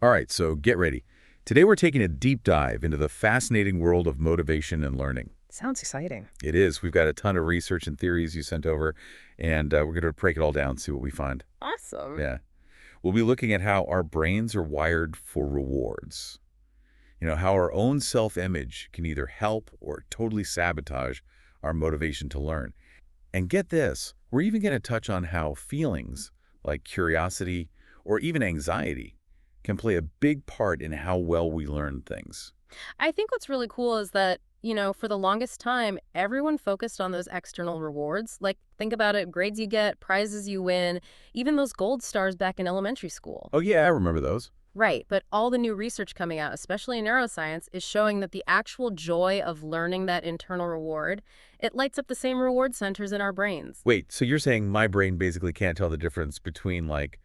All right, so get ready. Today we're taking a deep dive into the fascinating world of motivation and learning. Sounds exciting. It is. We've got a ton of research and theories you sent over, and we're going to break it all down, see what we find. Awesome. Yeah. We'll be looking at how our brains are wired for rewards. How our own self-image can either help or totally sabotage our motivation to learn. And get this, we're even going to touch on how feelings like curiosity or even anxiety can play a big part in how well we learn things. I think what's really cool is that, for the longest time, everyone focused on those external rewards. Like, think about it, grades you get, prizes you win, even those gold stars back in elementary school. Oh yeah, I remember those. Right, but all the new research coming out, especially in neuroscience, is showing that the actual joy of learning that internal reward, it lights up the same reward centers in our brains. Wait, so you're saying my brain basically can't tell the difference between like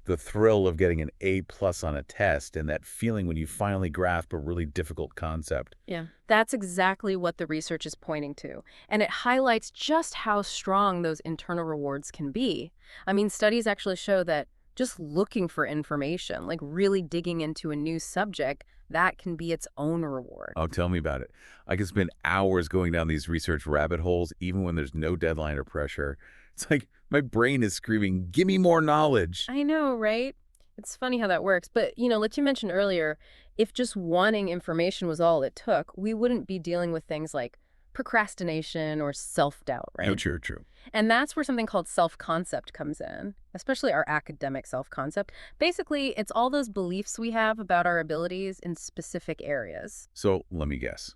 the thrill of getting an A+ on a test and that feeling when you finally grasp a really difficult concept? Yeah. That's exactly what the research is pointing to. And it highlights just how strong those internal rewards can be. I mean, studies actually show that just looking for information, like really digging into a new subject, that can be its own reward. Oh, tell me about it. I can spend hours going down these research rabbit holes even when there's no deadline or pressure. It's like my brain is screaming, give me more knowledge. I know, right? It's funny how that works. But, like you mentioned earlier, if just wanting information was all it took, we wouldn't be dealing with things like procrastination or self-doubt, No, right? true, true. And that's where something called self-concept comes in, especially our academic self-concept. Basically, it's all those beliefs we have about our abilities in specific areas. So let me guess.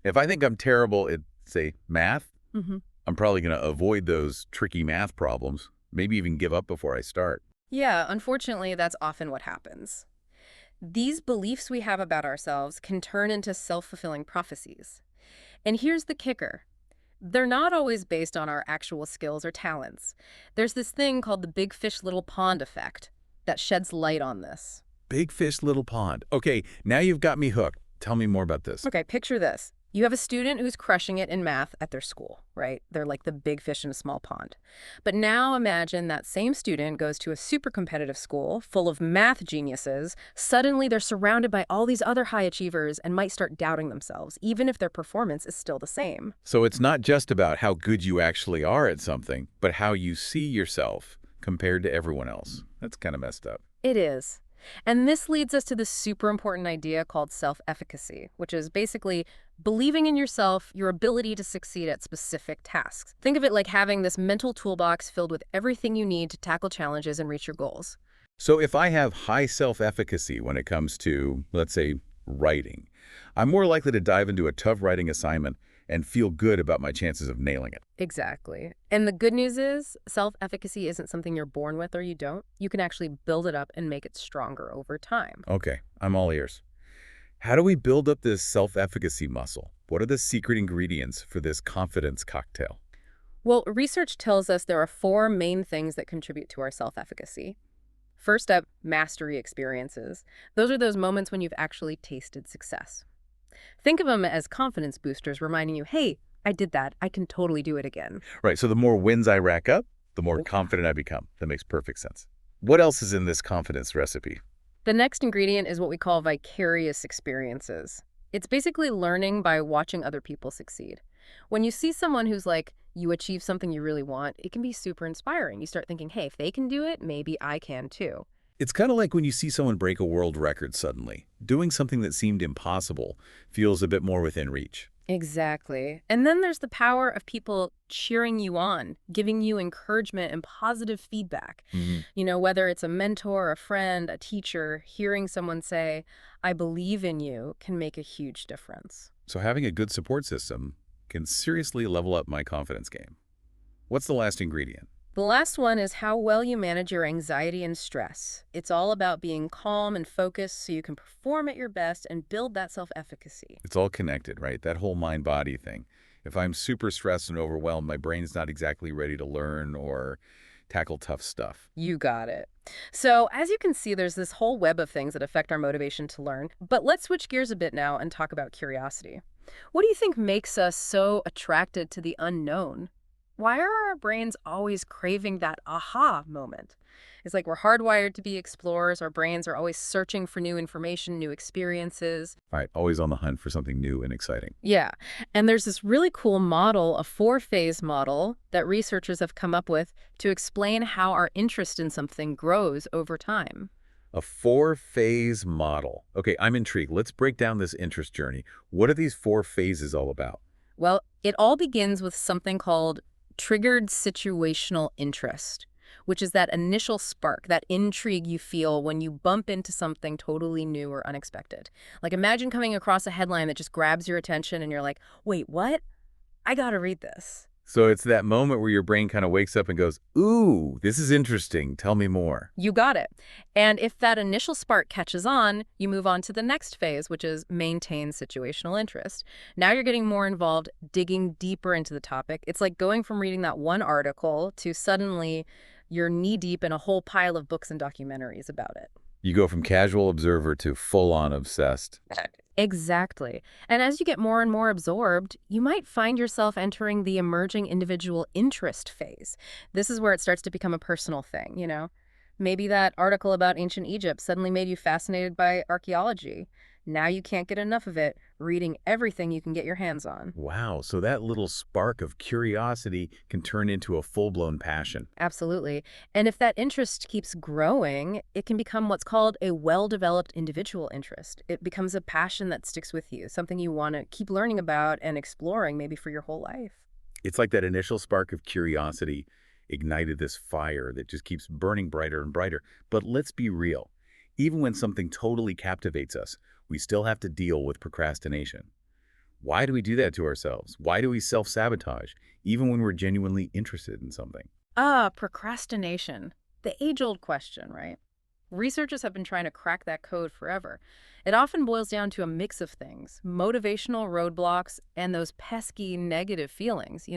If I think I'm terrible at, say, math, hmm I'm probably going to avoid those tricky math problems, maybe even give up before I start. Yeah, unfortunately, that's often what happens. These beliefs we have about ourselves can turn into self-fulfilling prophecies. And here's the kicker. They're not always based on our actual skills or talents. There's this thing called the big fish, little pond effect that sheds light on this. Big fish, little pond. Okay, now you've got me hooked. Tell me more about this. Okay, picture this. You have a student who's crushing it in math at their school, right? They're like the big fish in a small pond. But now imagine that same student goes to a super competitive school full of math geniuses. Suddenly they're surrounded by all these other high achievers and might start doubting themselves, even if their performance is still the same. So it's not just about how good you actually are at something, but how you see yourself compared to everyone else. That's kind of messed up. It is. And this leads us to this super important idea called self-efficacy, which is basically believing in yourself, your ability to succeed at specific tasks. Think of it like having this mental toolbox filled with everything you need to tackle challenges and reach your goals. So if I have high self-efficacy when it comes to, let's say, writing, I'm more likely to dive into a tough writing assignment and feel good about my chances of nailing it. Exactly. And the good news is self-efficacy isn't something you're born with or you don't. You can actually build it up and make it stronger over time. Okay, I'm all ears. How do we build up this self-efficacy muscle? What are the secret ingredients for this confidence cocktail? Well, research tells us there are four main things that contribute to our self-efficacy. First up, mastery experiences. Those are those moments when you've actually tasted success. Think of them as confidence boosters reminding you, hey, I did that. I can totally do it again. Right, so the more wins I rack up, the more confident I become. That makes perfect sense. What else is in this confidence recipe? The next ingredient is what we call vicarious experiences. It's basically learning by watching other people succeed. When you see someone who's like, you achieve something you really want, it can be super inspiring. You start thinking, hey, if they can do it, maybe I can too. It's kind of like when you see someone break a world record suddenly. Doing something that seemed impossible feels a bit more within reach. Exactly. And then there's the power of people cheering you on, giving you encouragement and positive feedback. Mhm. Whether it's a mentor, a friend, a teacher, hearing someone say, I believe in you can make a huge difference. So having a good support system can seriously level up my confidence game. What's the last ingredient? The last one is how well you manage your anxiety and stress. It's all about being calm and focused so you can perform at your best and build that self-efficacy. It's all connected, right? That whole mind-body thing. If I'm super stressed and overwhelmed, my brain's not exactly ready to learn or tackle tough stuff. You got it. So as you can see, there's this whole web of things that affect our motivation to learn. But let's switch gears a bit now and talk about curiosity. What do you think makes us so attracted to the unknown? Why are our brains always craving that aha moment? It's like we're hardwired to be explorers. Our brains are always searching for new information, new experiences. Right, always on the hunt for something new and exciting. Yeah. And there's this really cool model, a four-phase model that researchers have come up with to explain how our interest in something grows over time. A four-phase model. Okay, I'm intrigued. Let's break down this interest journey. What are these four phases all about? Well, it all begins with something called triggered situational interest, which is that initial spark, that intrigue you feel when you bump into something totally new or unexpected. Like imagine coming across a headline that just grabs your attention and you're like, wait, what? I gotta read this. So it's that moment where your brain kind of wakes up and goes, ooh, this is interesting. Tell me more. You got it. And if that initial spark catches on, you move on to the next phase, which is maintain situational interest. Now you're getting more involved, digging deeper into the topic. It's like going from reading that one article to suddenly you're knee-deep in a whole pile of books and documentaries about it. You go from casual observer to full-on obsessed. Exactly. And as you get more and more absorbed, you might find yourself entering the emerging individual interest phase. This is where it starts to become a personal thing, you know? Maybe that article about ancient Egypt suddenly made you fascinated by archaeology. Now you can't get enough of it, reading everything you can get your hands on. Wow, so that little spark of curiosity can turn into a full-blown passion. Absolutely. And if that interest keeps growing, it can become what's called a well-developed individual interest. It becomes a passion that sticks with you, something you want to keep learning about and exploring maybe for your whole life. It's like that initial spark of curiosity ignited this fire that just keeps burning brighter and brighter. But let's be real. Even when something totally captivates us, we still have to deal with procrastination. Why do we do that to ourselves? Why do we self-sabotage, even when we're genuinely interested in something? Procrastination. The age-old question, right? Researchers have been trying to crack that code forever. It often boils down to a mix of things, motivational roadblocks and those pesky negative feelings,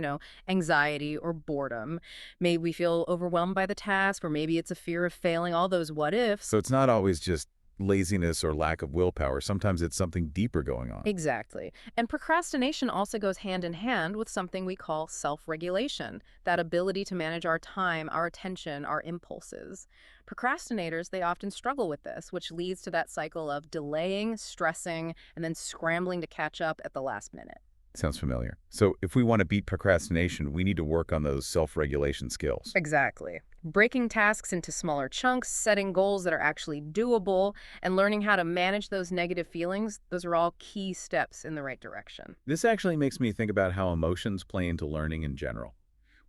anxiety or boredom. Maybe we feel overwhelmed by the task, or maybe it's a fear of failing, all those what ifs. So it's not always just laziness or lack of willpower. Sometimes it's something deeper going on. Exactly. And procrastination also goes hand in hand with something we call self-regulation, that ability to manage our time, our attention, our impulses. Procrastinators, they often struggle with this, which leads to that cycle of delaying, stressing, and then scrambling to catch up at the last minute. Sounds familiar. So if we want to beat procrastination, we need to work on those self-regulation skills. Exactly. Breaking tasks into smaller chunks, setting goals that are actually doable, and learning how to manage those negative feelings, those are all key steps in the right direction. This actually makes me think about how emotions play into learning in general.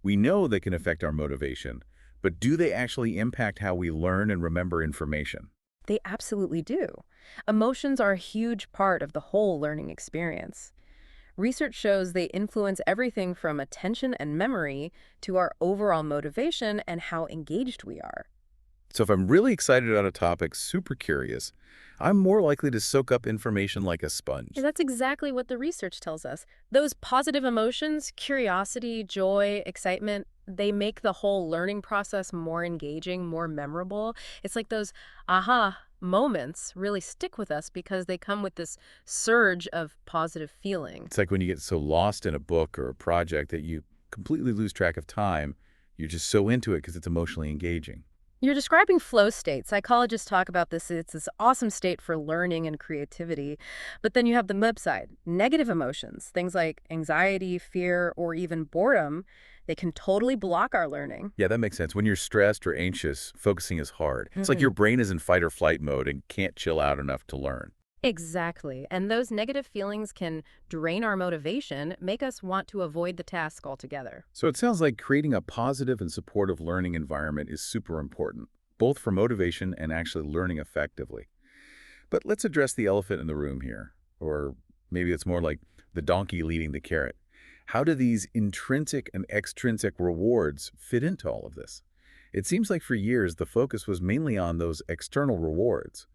We know they can affect our motivation, but do they actually impact how we learn and remember information? They absolutely do. Emotions are a huge part of the whole learning experience. Research shows they influence everything from attention and memory to our overall motivation and how engaged we are. So if I'm really excited about a topic, super curious, I'm more likely to soak up information like a sponge. And that's exactly what the research tells us. Those positive emotions, curiosity, joy, excitement, they make the whole learning process more engaging, more memorable. It's like those aha moments really stick with us because they come with this surge of positive feeling. It's like when you get so lost in a book or a project that you completely lose track of time. You're just so into it because it's emotionally engaging. You're describing flow state. Psychologists talk about this. It's this awesome state for learning and creativity. But then you have the flip side, negative emotions, things like anxiety, fear, or even boredom. They can totally block our learning. Yeah, that makes sense. When you're stressed or anxious, focusing is hard. It's like your Mhm. brain is in fight or flight mode and can't chill out enough to learn. Exactly. And those negative feelings can drain our motivation, make us want to avoid the task altogether. So it sounds like creating a positive and supportive learning environment is super important, both for motivation and actually learning effectively. But let's address the elephant in the room here, or maybe it's more like the donkey leading the carrot. How do these intrinsic and extrinsic rewards fit into all of this? It seems like for years the focus was mainly on those external rewards.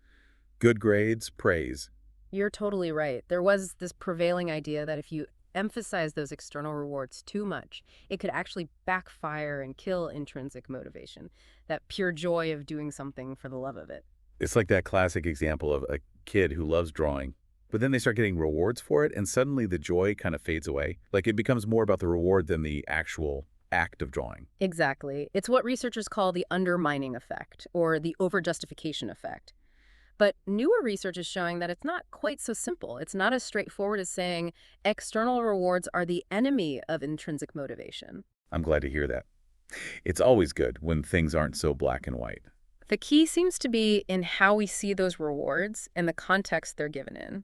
Good grades, praise. You're totally right. There was this prevailing idea that if you emphasize those external rewards too much, it could actually backfire and kill intrinsic motivation, that pure joy of doing something for the love of it. It's like that classic example of a kid who loves drawing, but then they start getting rewards for it, and suddenly the joy kind of fades away. Like it becomes more about the reward than the actual act of drawing. Exactly. It's what researchers call the undermining effect or the overjustification effect. But newer research is showing that it's not quite so simple. It's not as straightforward as saying external rewards are the enemy of intrinsic motivation. I'm glad to hear that. It's always good when things aren't so black and white. The key seems to be in how we see those rewards and the context they're given in.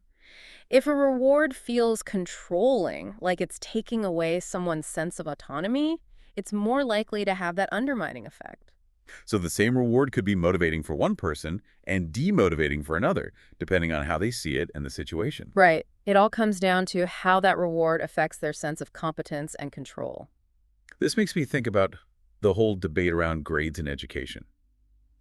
If a reward feels controlling, like it's taking away someone's sense of autonomy, it's more likely to have that undermining effect. So the same reward could be motivating for one person and demotivating for another, depending on how they see it and the situation. Right. It all comes down to how that reward affects their sense of competence and control. This makes me think about the whole debate around grades in education.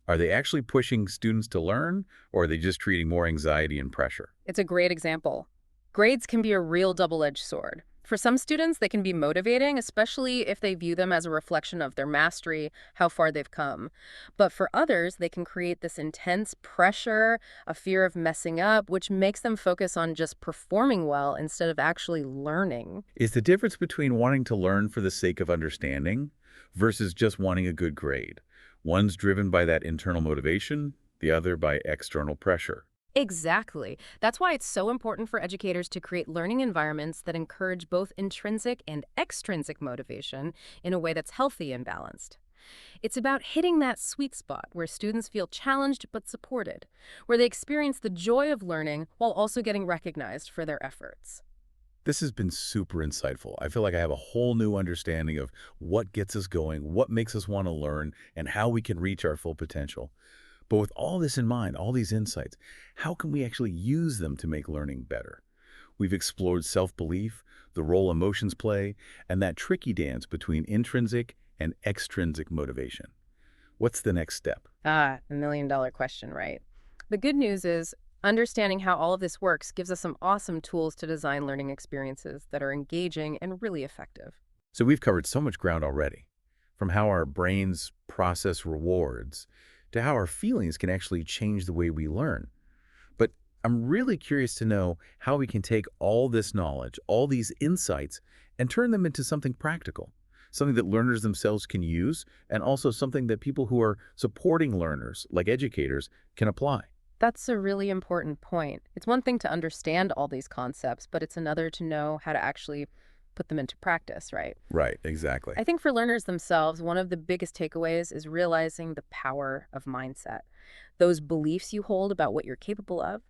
Are they actually pushing students to learn, or are they just creating more anxiety and pressure? It's a great example. Grades can be a real double-edged sword. For some students, they can be motivating, especially if they view them as a reflection of their mastery, how far they've come. But for others, they can create this intense pressure, a fear of messing up, which makes them focus on just performing well instead of actually learning. Is the difference between wanting to learn for the sake of understanding versus just wanting a good grade? One's driven by that internal motivation, the other by external pressure. Exactly. That's why it's so important for educators to create learning environments that encourage both intrinsic and extrinsic motivation in a way that's healthy and balanced. It's about hitting that sweet spot where students feel challenged but supported, where they experience the joy of learning while also getting recognized for their efforts. This has been super insightful. I feel like I have a whole new understanding of what gets us going, what makes us want to learn, and how we can reach our full potential. But with all this in mind, all these insights, how can we actually use them to make learning better? We've explored self-belief, the role emotions play, and that tricky dance between intrinsic and extrinsic motivation. What's the next step? The million-dollar question, right? The good news is understanding how all of this works gives us some awesome tools to design learning experiences that are engaging and really effective. So we've covered so much ground already, from how our brains process rewards to how our feelings can actually change the way we learn. But I'm really curious to know how we can take all this knowledge, all these insights, and turn them into something practical, something that learners themselves can use, and also something that people who are supporting learners, like educators, can apply. That's a really important point. It's one thing to understand all these concepts, but it's another to know how to actually put them into practice, right? Right, exactly. I think for learners themselves, one of the biggest takeaways is realizing the power of mindset. Those beliefs you hold about what you're capable of,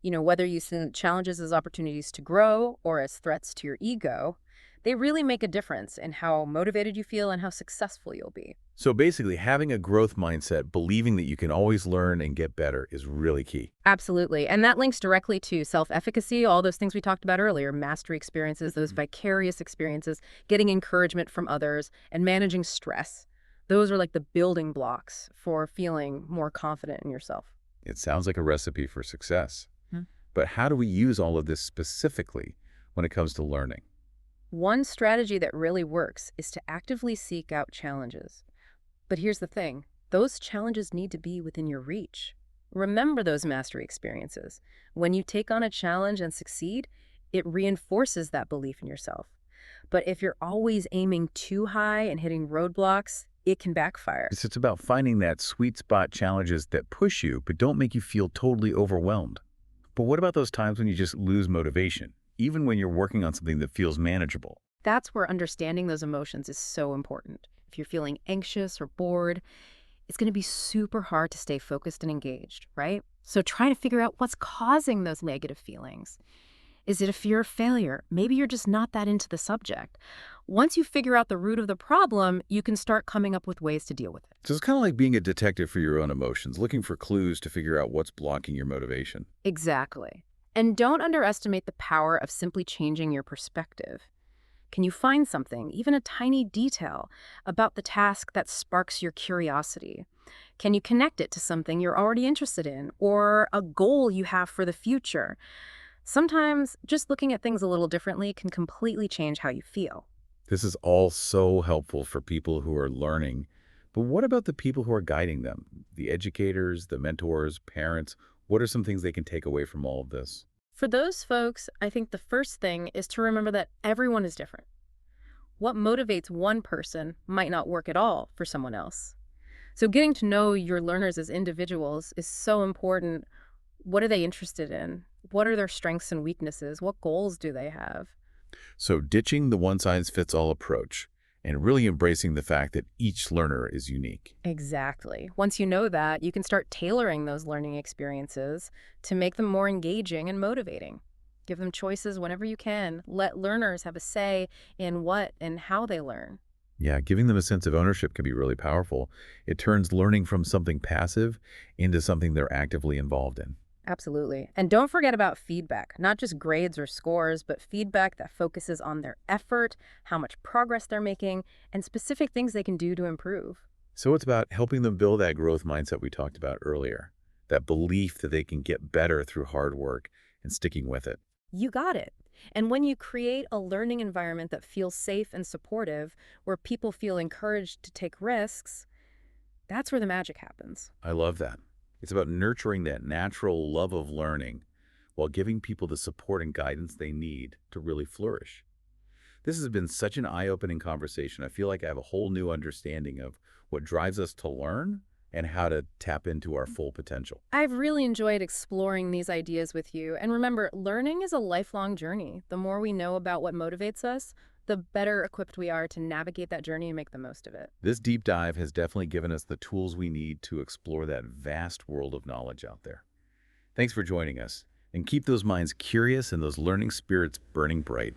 whether you see challenges as opportunities to grow or as threats to your ego, they really make a difference in how motivated you feel and how successful you'll be. So basically, having a growth mindset, believing that you can always learn and get better is really key. Absolutely. And that links directly to self-efficacy, all those things we talked about earlier, mastery experiences, those vicarious experiences, getting encouragement from others, and managing stress. Those are like the building blocks for feeling more confident in yourself. It sounds like a recipe for success. Hmm. But how do we use all of this specifically when it comes to learning? One strategy that really works is to actively seek out challenges. But here's the thing, those challenges need to be within your reach. Remember those mastery experiences. When you take on a challenge and succeed, it reinforces that belief in yourself. But if you're always aiming too high and hitting roadblocks, it can backfire. It's about finding that sweet spot challenges that push you but don't make you feel totally overwhelmed. But what about those times when you just lose motivation, even when you're working on something that feels manageable? That's where understanding those emotions is so important. If you're feeling anxious or bored, it's going to be super hard to stay focused and engaged, right? So try to figure out what's causing those negative feelings. Is it a fear of failure? Maybe you're just not that into the subject. Once you figure out the root of the problem, you can start coming up with ways to deal with it. So it's kind of like being a detective for your own emotions, looking for clues to figure out what's blocking your motivation. Exactly. And don't underestimate the power of simply changing your perspective. Can you find something, even a tiny detail, about the task that sparks your curiosity? Can you connect it to something you're already interested in or a goal you have for the future? Sometimes just looking at things a little differently can completely change how you feel. This is all so helpful for people who are learning. But what about the people who are guiding them? The educators, the mentors, parents? What are some things they can take away from all of this? For those folks, I think the first thing is to remember that everyone is different. What motivates one person might not work at all for someone else. So getting to know your learners as individuals is so important. What are they interested in? What are their strengths and weaknesses? What goals do they have? So ditching the one-size-fits-all approach and really embracing the fact that each learner is unique. Exactly. Once you know that, you can start tailoring those learning experiences to make them more engaging and motivating. Give them choices whenever you can. Let learners have a say in what and how they learn. Yeah, giving them a sense of ownership can be really powerful. It turns learning from something passive into something they're actively involved in. Absolutely. And don't forget about feedback, not just grades or scores, but feedback that focuses on their effort, how much progress they're making, and specific things they can do to improve. So it's about helping them build that growth mindset we talked about earlier, that belief that they can get better through hard work and sticking with it. You got it. And when you create a learning environment that feels safe and supportive, where people feel encouraged to take risks, that's where the magic happens. I love that. It's about nurturing that natural love of learning while giving people the support and guidance they need to really flourish. This has been such an eye-opening conversation. I feel like I have a whole new understanding of what drives us to learn and how to tap into our full potential. I've really enjoyed exploring these ideas with you. And remember, learning is a lifelong journey. The more we know about what motivates us, the better equipped we are to navigate that journey and make the most of it. This deep dive has definitely given us the tools we need to explore that vast world of knowledge out there. Thanks for joining us, and keep those minds curious and those learning spirits burning bright.